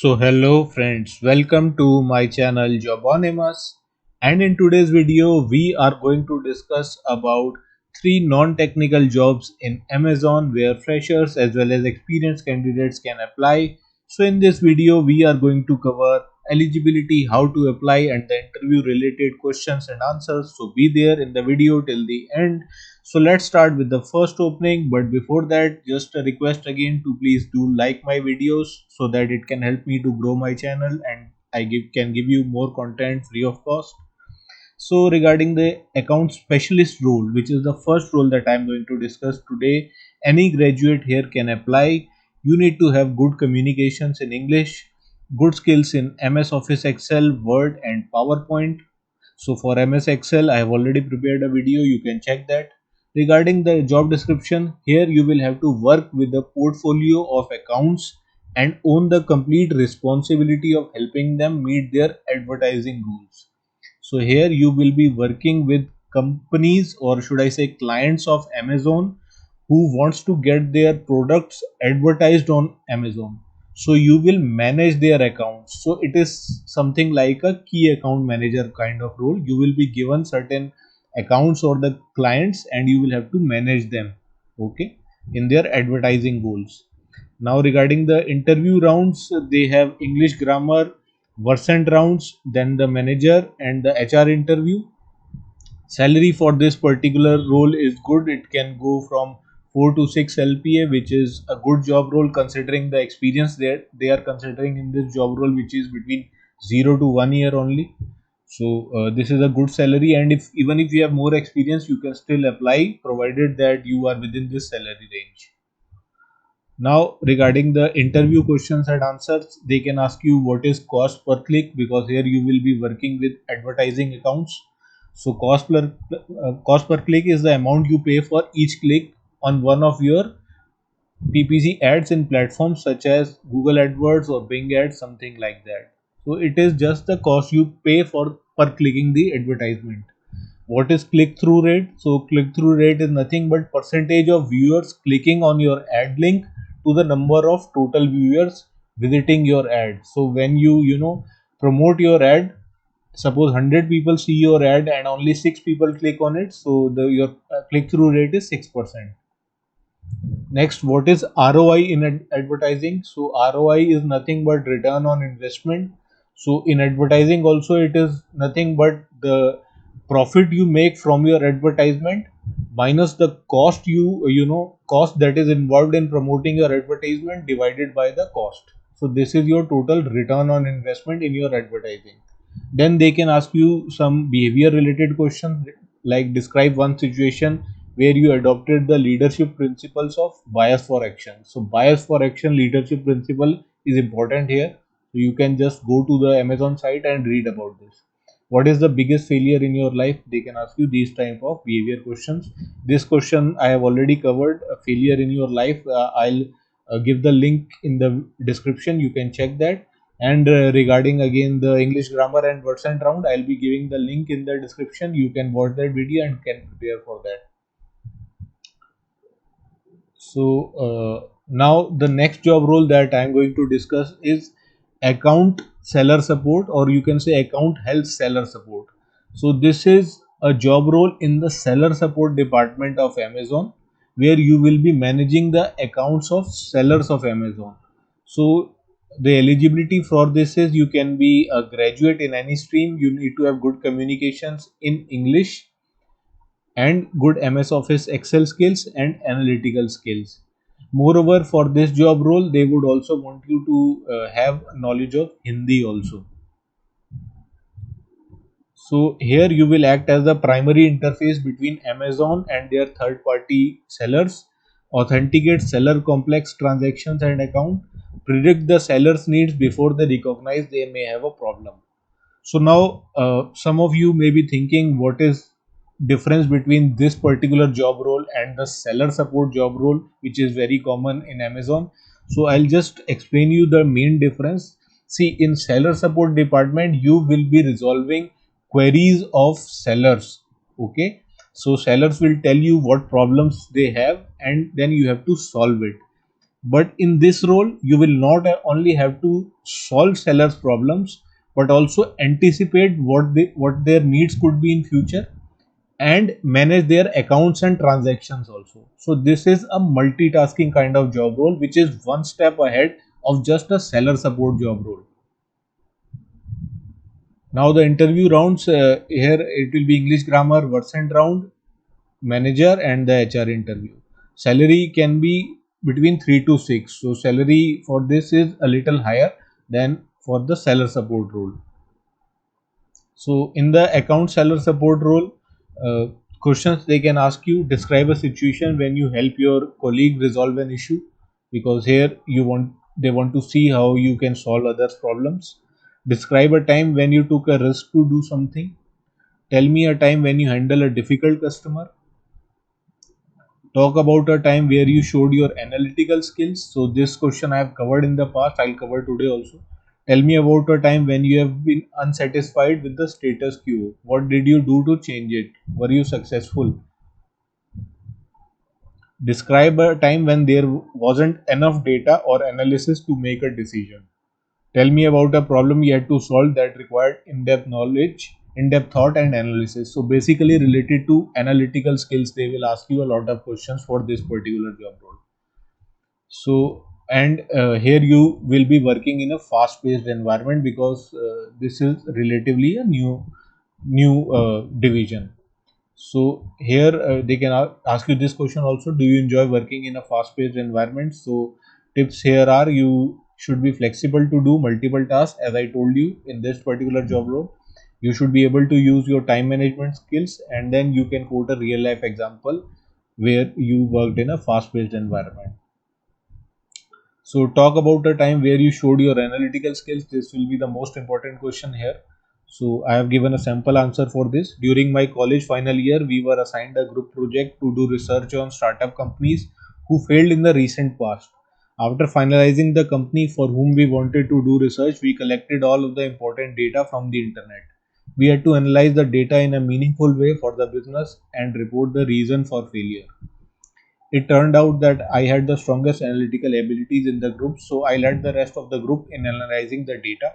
So hello friends, welcome to my channel Jobonimus, and in today's video we are going to discuss about three non-technical jobs in Amazon where freshers as well as experienced candidates can apply. So in this video we are going to cover eligibility, how to apply and the interview related questions and answers. So be there in the video till the end. So let's start with the first opening, but before that just a request again to please do like my videos so that it can help me to grow my channel and can give you more content free of cost. So regarding the account specialist role, which is the first role that I am going to discuss today, any graduate here can apply. You need to have good communications in English, good skills in MS Office Excel, Word and PowerPoint. So for MS Excel, I have already prepared a video, you can check that. Regarding the job description, here you will have to work with the portfolio of accounts and own the complete responsibility of helping them meet their advertising goals. So here you will be working with companies, or should I say clients of Amazon, who wants to get their products advertised on Amazon. So you will manage their accounts. So it is something like a key account manager kind of role. You will be given certain accounts or the clients and you will have to manage them, okay, in their advertising goals. Now regarding the interview rounds, they have English grammar, Versant rounds, then the manager and the HR interview. Salary for this particular role is good. It can go from 4 to 6 LPA, which is a good job role considering the experience that they are considering in this job role, which is between 0 to 1 year only. So this is a good salary, and if even if you have more experience, you can still apply provided that you are within this salary range. Now regarding the interview questions and answers, they can ask you what is cost per click, because here you will be working with advertising accounts. So cost per click is the amount you pay for each click on one of your PPC ads in platforms such as Google AdWords or Bing ads, something like that. So it is just the cost you pay for per clicking the advertisement. What is click through rate? So click through rate is nothing but percentage of viewers clicking on your ad link to the number of total viewers visiting your ad. So when you promote your ad, suppose 100 people see your ad and only 6 people click on it, so the your click through rate is 6%. Next, what is ROI in advertising? So ROI is nothing but return on investment. So in advertising also, it is nothing but the profit you make from your advertisement minus the cost cost that is involved in promoting your advertisement divided by the cost. So this is your total return on investment in your advertising. Then they can ask you some behavior related questions like describe one situation where you adopted the leadership principles of bias for action. So bias for action leadership principle is important here. So you can just go to the Amazon site and read about this. What is the biggest failure in your life? They can ask you these type of behavior questions. This question I have already covered, a failure in your life. I'll give the link in the description, you can check that. And regarding again the English grammar and words and round, I'll be giving the link in the description. You can watch that video and can prepare for that. So now the next job role that I'm going to discuss is account seller support, or you can say account help seller support. So this is a job role in the seller support department of Amazon, where you will be managing the accounts of sellers of Amazon. So the eligibility for this is you can be a graduate in any stream. You need to have good communications in English and good MS Office Excel skills and analytical skills. Moreover, for this job role, they would also want you to have knowledge of Hindi also. So here you will act as the primary interface between Amazon and their third party sellers, authenticate seller complex transactions and account, predict the seller's needs before they recognize they may have a problem. So now some of you may be thinking what is difference between this particular job role and the seller support job role, which is very common in Amazon. So I'll just explain you the main difference. See, in seller support department, you will be resolving queries of sellers. Okay. So sellers will tell you what problems they have and then you have to solve it. But in this role, you will not only have to solve sellers' problems, but also anticipate what their needs could be in future and manage their accounts and transactions also. So this is a multitasking kind of job role, which is one step ahead of just a seller support job role. Now the interview rounds, here it will be English grammar versant round, manager and the HR interview. Salary can be between 3 to 6. So salary for this is a little higher than for the seller support role. So in the account seller support role, uh, questions they can ask you: describe a situation when you help your colleague resolve an issue, because here they want to see how you can solve others' problems. Describe a time when you took a risk to do something. Tell me a time when you handle a difficult customer. Talk about a time where you showed your analytical skills. So this question I have covered in the past, I'll cover today also. Tell me about a time when you have been unsatisfied with the status quo. What did you do to change it? Were you successful? Describe a time when there wasn't enough data or analysis to make a decision. Tell me about a problem you had to solve that required in-depth knowledge, in-depth thought and analysis. So basically related to analytical skills, they will ask you a lot of questions for this particular job role. So and here you will be working in a fast-paced environment, because this is relatively a new division. So here they can ask you this question also: do you enjoy working in a fast-paced environment? So tips here are: you should be flexible to do multiple tasks, as I told you in this particular job role. You should be able to use your time management skills, and then you can quote a real life example where you worked in a fast-paced environment. So talk about a time where you showed your analytical skills. This will be the most important question here. So I have given a sample answer for this. During my college final year, we were assigned a group project to do research on startup companies who failed in the recent past. After finalizing the company for whom we wanted to do research, we collected all of the important data from the internet. We had to analyze the data in a meaningful way for the business and report the reason for failure. It turned out that I had the strongest analytical abilities in the group, so I led the rest of the group in analyzing the data.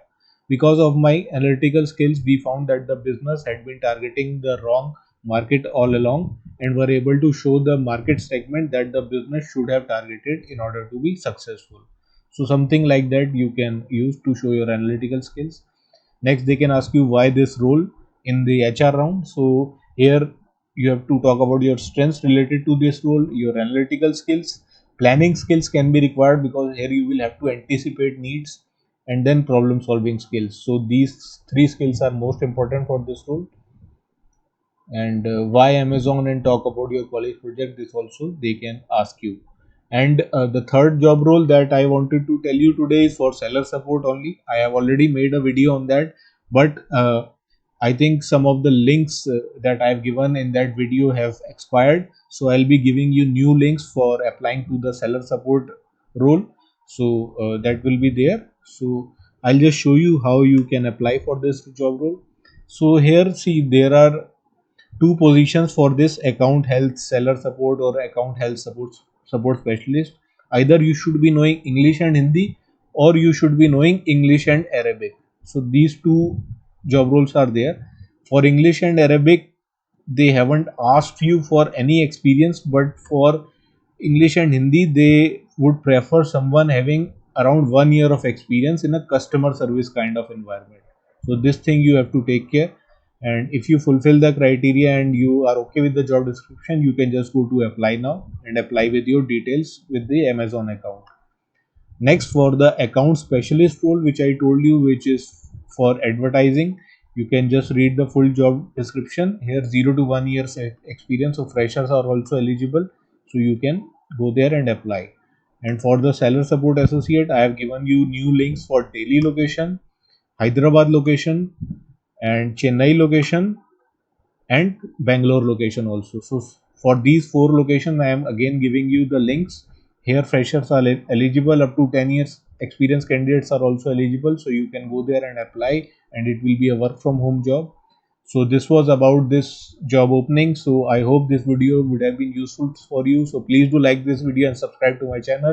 Because of my analytical skills, we found that the business had been targeting the wrong market all along and were able to show the market segment that the business should have targeted in order to be successful. So, something like that you can use to show your analytical skills. Next, they can ask you why this role in the HR round. So here you have to talk about your strengths related to this role, your analytical skills, planning skills can be required, because here you will have to anticipate needs, and then problem solving skills. So these three skills are most important for this role. And why Amazon, and talk about your college project, this also they can ask you. And the third job role that I wanted to tell you today is for seller support only. I have already made a video on that, but I think some of the links that I have given in that video have expired, so I'll be giving you new links for applying to the seller support role. So that will be there. So I'll just show you how you can apply for this job role. So here, see, there are two positions for this account health seller support or account health support specialist. Either you should be knowing English and Hindi, or you should be knowing English and Arabic. So these two job roles are there. For English and Arabic, they haven't asked you for any experience, but for English and Hindi, they would prefer someone having around 1 year of experience in a customer service kind of environment. So this thing you have to take care. And if you fulfill the criteria and you are okay with the job description, you can just go to apply now and apply with your details with the Amazon account. Next, for the account specialist role, which I told you, which is for advertising, you can just read the full job description. Here 0 to 1 years experience, so freshers are also eligible, so you can go there and apply. And for the seller support associate, I have given you new links for Delhi location, Hyderabad location, and Chennai location, and Bangalore location also. So for these four locations, I am again giving you the links. Here freshers are eligible, up to 10 years experience candidates are also eligible, so you can go there and apply, and it will be a work from home job. So this was about this job opening. So I hope this video would have been useful for you. So please do like this video and subscribe to my channel.